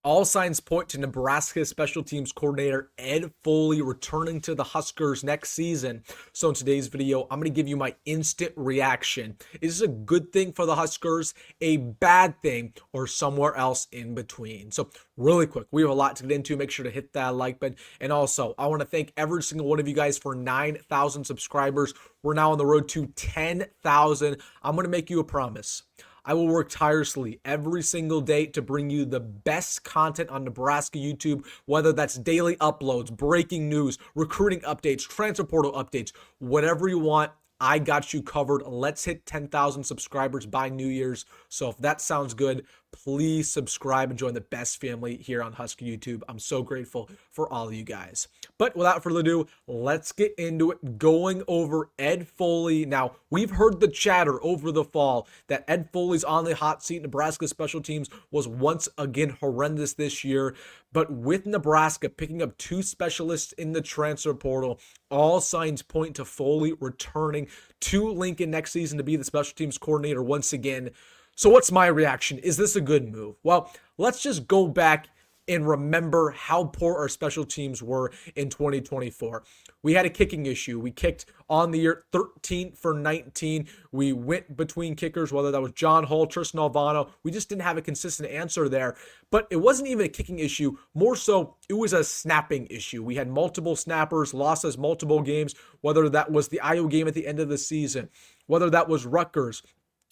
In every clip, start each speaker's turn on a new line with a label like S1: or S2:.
S1: All signs point to Nebraska special teams coordinator Ed Foley returning to the Huskers next season. So in today's video, I'm going to give you my instant reaction. Is this a good thing for the Huskers, a bad thing, or somewhere else in between? So really quick, we have a lot to get into. Make sure to hit that like button. And also, I want to thank every single one of you guys for 9,000 subscribers. We're now on the road to 10,000. I'm going to make you a promise. I will work tirelessly every single day to bring you the best content on Nebraska YouTube, whether that's daily uploads, breaking news, recruiting updates, transfer portal updates, whatever you want. I got you covered. Let's hit 10,000 subscribers by New Year's. So if that sounds good, please subscribe and join the best family here on Husker YouTube. I'm so grateful for all of you guys. But without further ado, let's get into it. Going over Ed Foley. Now, we've heard the chatter over the fall that Ed Foley's on the hot seat. Nebraska special teams was once again horrendous this year. But with Nebraska picking up 2 specialists in the transfer portal, all signs point to Foley returning to Lincoln next season to be the special teams coordinator once again. So what's my reaction? Is this a good move? Well, let's just go back and remember how poor our special teams were in 2024. We had a kicking issue. We kicked on the year 13 for 19. We went between kickers, whether that was John Hull, Tristan Alvano. We just didn't have a consistent answer there. But it wasn't even a kicking issue. More so, it was a snapping issue. We had multiple snappers, lost us multiple games, whether that was the Iowa game at the end of the season, whether that was Rutgers.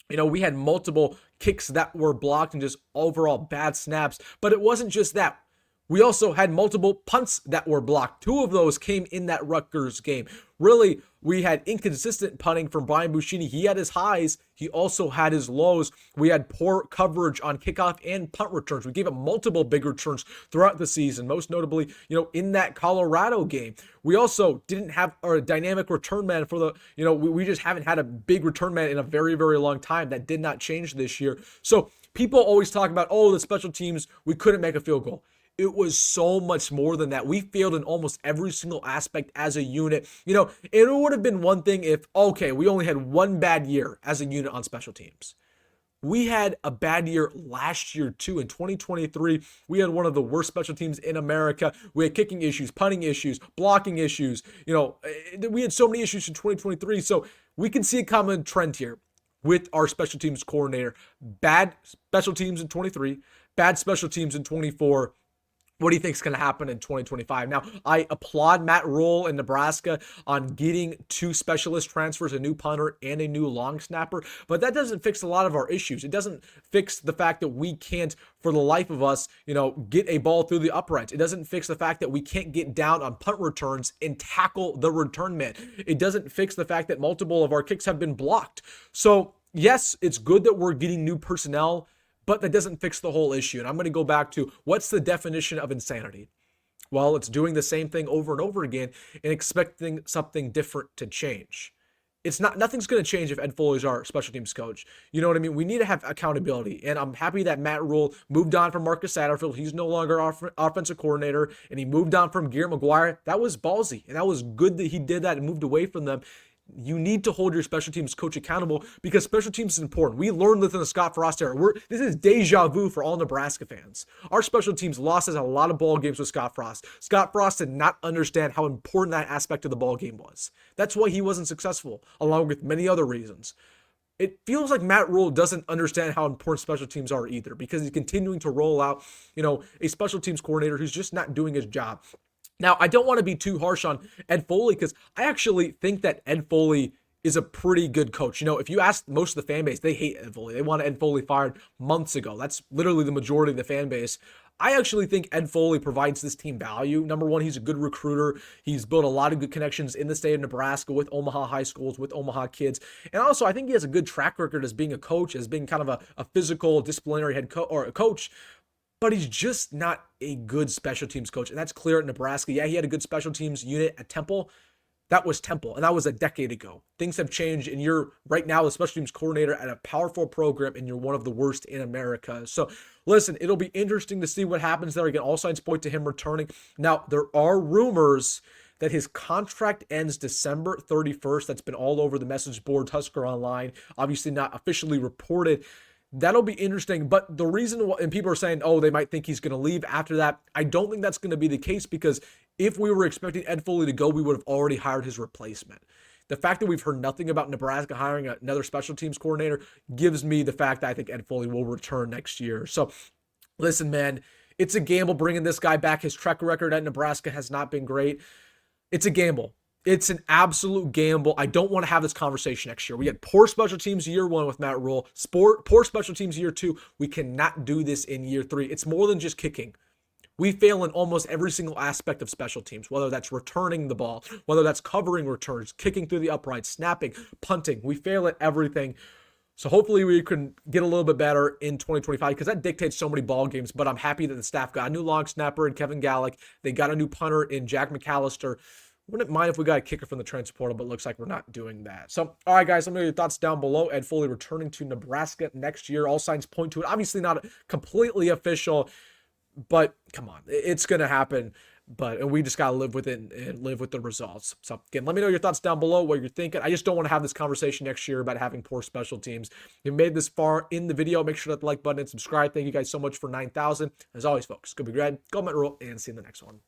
S1: We had multiple kicks that were blocked and just overall bad snaps. But it wasn't just that. We also had multiple punts that were blocked. 2 of those came in that Rutgers game. Really, we had inconsistent punting from Brian Buschini. He had his highs. He also had his lows. We had poor coverage on kickoff and punt returns. We gave up multiple big returns throughout the season, most notably, in that Colorado game. We also didn't have a dynamic return man for the, we just haven't had a big return man in a very, very long time. That did not change this year. So people always talk about, the special teams, we couldn't make a field goal. It was so much more than that. We failed in almost every single aspect as a unit. It would have been one thing if, we only had one bad year as a unit on special teams. We had a bad year last year too. In 2023, we had one of the worst special teams in America. We had kicking issues, punting issues, blocking issues. We had so many issues in 2023. So we can see a common trend here with our special teams coordinator. Bad special teams in 23, bad special teams in 24. What do you think is going to happen in 2025? Now, I applaud Matt Rhule in Nebraska on getting 2 specialist transfers, a new punter and a new long snapper, but that doesn't fix a lot of our issues. It doesn't fix the fact that we can't, for the life of us, get a ball through the uprights. It doesn't fix the fact that we can't get down on punt returns and tackle the return man. It doesn't fix the fact that multiple of our kicks have been blocked. So, yes, it's good that we're getting new personnel, but that doesn't fix the whole issue. And I'm going to go back to what's the definition of insanity? Well, it's doing the same thing over and over again and expecting something different to change. Nothing's going to change if Ed Foley's our special teams coach. You know what I mean? We need to have accountability. And I'm happy that Matt Rhule moved on from Marcus Satterfield. He's no longer offensive coordinator. And he moved on from Garrett McGuire. That was ballsy. And that was good that he did that and moved away from them. You need to hold your special teams coach accountable because special teams is important. We learned this in the Scott Frost era. This is deja vu for all Nebraska fans. Our special teams lost us a lot of ball games with Scott Frost. Scott Frost did not understand how important that aspect of the ball game was. That's why he wasn't successful, along with many other reasons. It feels like Matt Rhule doesn't understand how important special teams are either because he's continuing to roll out, a special teams coordinator who's just not doing his job. Now, I don't want to be too harsh on Ed Foley because I actually think that Ed Foley is a pretty good coach. If you ask most of the fan base, they hate Ed Foley. They want Ed Foley fired months ago. That's literally the majority of the fan base. I actually think Ed Foley provides this team value. Number one, he's a good recruiter. He's built a lot of good connections in the state of Nebraska with Omaha high schools, with Omaha kids. And also, I think he has a good track record as being a coach, as being kind of a physical, disciplinary head coach or a coach. But he's just not a good special teams coach. And that's clear at Nebraska. Yeah, he had a good special teams unit at Temple. That was Temple, and that was a decade ago. Things have changed, and you're right now the special teams coordinator at a powerful program, and you're one of the worst in America. So, listen, it'll be interesting to see what happens there. Again, all signs point to him returning. Now, there are rumors that his contract ends December 31st. That's been all over the message boards, Husker Online. Obviously not officially reported. That'll be interesting. But the reason, and people are saying, oh, they might think he's going to leave after that. I don't think that's going to be the case, because if we were expecting Ed Foley to go, we would have already hired his replacement. The fact that we've heard nothing about Nebraska hiring another special teams coordinator gives me the fact that I think Ed Foley will return next year. So listen, man, it's a gamble bringing this guy back. His track record at Nebraska has not been great. It's a gamble. It's an absolute gamble. I don't want to have this conversation next year. We had poor special teams year 1 with Matt Rhule, poor special teams year 2. We cannot do this in year 3. It's more than just kicking. We fail in almost every single aspect of special teams, whether that's returning the ball, whether that's covering returns, kicking through the uprights, snapping, punting. We fail at everything. So hopefully we can get a little bit better in 2025, because that dictates so many ball games. But I'm happy that the staff got a new long snapper in Kevin Gallick. They got a new punter in Jack McAllister. Wouldn't mind if we got a kicker from the transfer portal, but it looks like we're not doing that. So, all right, guys, let me know your thoughts down below. Ed Foley returning to Nebraska next year. All signs point to it. Obviously not completely official, but come on, it's going to happen. But we just got to live with it and live with the results. So, again, let me know your thoughts down below, what you're thinking. I just don't want to have this conversation next year about having poor special teams. If you made this far in the video, make sure to hit the like button and subscribe. Thank you guys so much for 9,000. As always, folks, go be great. Go Matt Rhule, and see you in the next one.